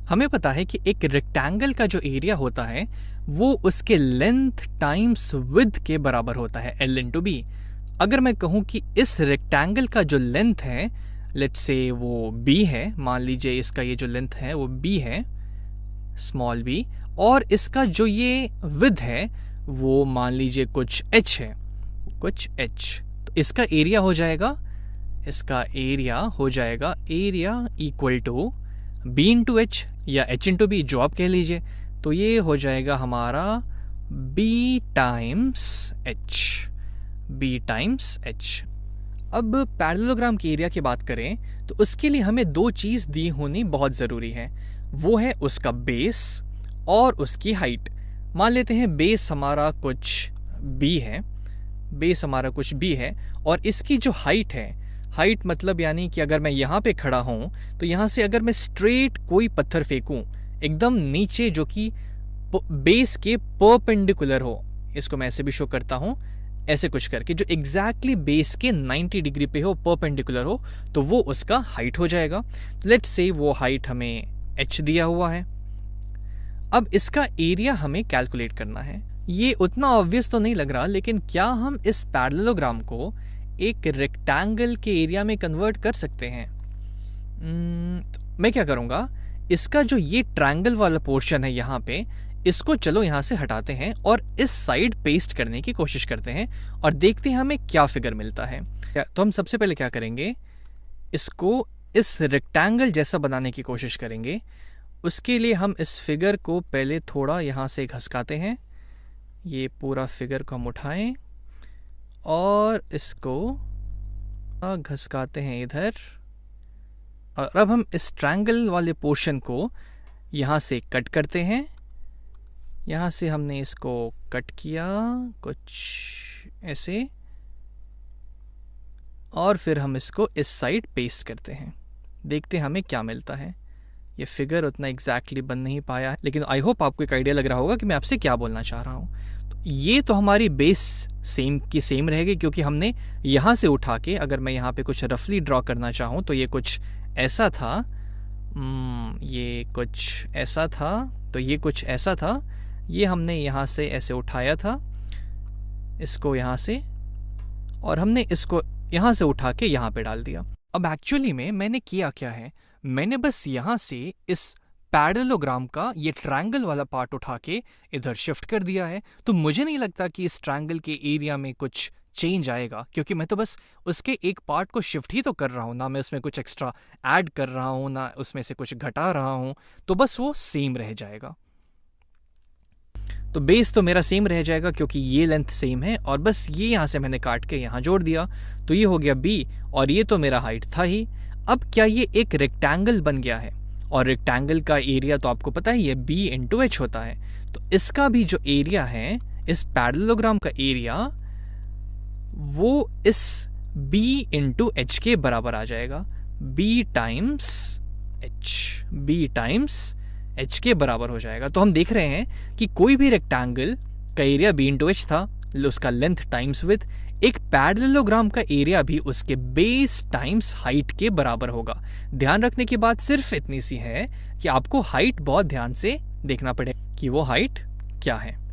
हमें पता है कि एक रेक्टेंगल का जो एरिया होता है वो उसके लेंथ टाइम्स विड्थ के बराबर होता है, L इंटू बी। अगर मैं कहूँ कि इस रेक्टेंगल का जो लेंथ है, लेट्स से वो b है, मान लीजिए इसका ये जो लेंथ है वो b है, स्मॉल b, और इसका जो ये विड्थ है वो मान लीजिए कुछ h है, कुछ h। तो इसका एरिया हो जाएगा, area equal to b into H या h इंटू बी, जो आप कह लीजिए। तो ये हो जाएगा हमारा b टाइम्स h। अब पैरेललोग्राम के एरिया की बात करें तो उसके लिए हमें दो चीज़ दी होनी बहुत ज़रूरी है, वो है उसका बेस और उसकी हाइट। मान लेते हैं बेस हमारा कुछ b है, और इसकी जो हाइट है, हाइट मतलब यानी कि अगर मैं यहाँ पे खड़ा हूँ तो यहाँ से अगर मैं स्ट्रेट कोई पत्थर फेंकूँ एकदम नीचे जो कि बेस के परपेंडिकुलर हो, इसको मैं ऐसे भी शो करता हूँ, ऐसे कुछ करके, जो एग्जैक्टली बेस के 90 डिग्री पे हो, परपेंडिकुलर हो, तो वो उसका हाइट हो जाएगा। लेट्स से वो हाइट हमें h दिया हुआ है। अब इसका एरिया हमें कैलकुलेट करना है। ये उतना ऑब्वियस तो नहीं लग रहा, लेकिन क्या हम इस पैरेललोग्राम को एक रेक्टेंगल के एरिया में कन्वर्ट कर सकते हैं? मैं क्या करूँगा, इसका जो ये ट्रायंगल वाला पोर्शन है यहाँ पे, इसको चलो यहाँ से हटाते हैं और इस साइड पेस्ट करने की कोशिश करते हैं और देखते हैं हमें क्या फिगर मिलता है। तो हम सबसे पहले क्या करेंगे, इसको इस रेक्टेंगल जैसा बनाने की कोशिश करेंगे। उसके लिए हम इस फिगर को पहले थोड़ा यहाँ से घसकाते हैं। ये पूरा फिगर को हम उठाएं और इसको घसकाते हैं इधर, और अब हम इस ट्रायंगल वाले पोर्शन को यहाँ से कट करते हैं। यहाँ से हमने इसको कट किया कुछ ऐसे, और फिर हम इसको इस साइड पेस्ट करते हैं। देखते हैं हमें क्या मिलता है। ये फिगर उतना एग्जैक्टली बन नहीं पाया है, लेकिन आई होप आपको एक आइडिया लग रहा होगा कि मैं आपसे क्या बोलना चाह रहा हूँ। तो ये तो हमारी बेस सेम की सेम रहेगी, क्योंकि हमने यहाँ से उठा के, अगर मैं यहाँ पे कुछ रफली ड्रॉ करना चाहूँ तो ये कुछ ऐसा था, ये कुछ ऐसा था, तो ये कुछ ऐसा था। ये हमने यहाँ से ऐसे उठाया था इसको यहाँ से, और हमने इसको यहाँ से उठा के यहाँ पे डाल दिया। अब एक्चुअली में मैंने किया क्या है, मैंने बस यहाँ से इस पैरेललोग्राम का ये ट्रायंगल वाला पार्ट उठा के इधर शिफ्ट कर दिया है। तो मुझे नहीं लगता कि इस ट्रायंगल के एरिया में कुछ चेंज आएगा, क्योंकि मैं तो बस उसके एक पार्ट को शिफ्ट ही तो कर रहा हूँ ना, मैं उसमें कुछ एक्स्ट्रा ऐड कर रहा हूँ ना उसमें से कुछ घटा रहा हूँ, तो बस वो सेम रह जाएगा। तो बेस तो मेरा सेम रह जाएगा क्योंकि ये लेंथ सेम है, और बस ये यहाँ से मैंने काट के यहाँ जोड़ दिया, तो ये हो गया b, और ये तो मेरा हाइट था ही। अब क्या ये एक रेक्टेंगल बन गया है, और रेक्टेंगल का एरिया तो आपको पता ही है b इंटू एच होता है। तो इसका भी जो एरिया है, इस पैरेललोग्राम का एरिया, वो इस b इंटू एच के बराबर आ जाएगा, b टाइम्स h के बराबर हो जाएगा। तो हम देख रहे हैं कि कोई भी रेक्टेंगल का एरिया b इंटू एच था, उसका लेंथ टाइम्स विड्थ, एक पैरेललोग्राम का एरिया भी उसके बेस टाइम्स हाइट के बराबर होगा। ध्यान रखने की बात सिर्फ इतनी सी है कि आपको हाइट बहुत ध्यान से देखना पड़ेगा कि वो हाइट क्या है।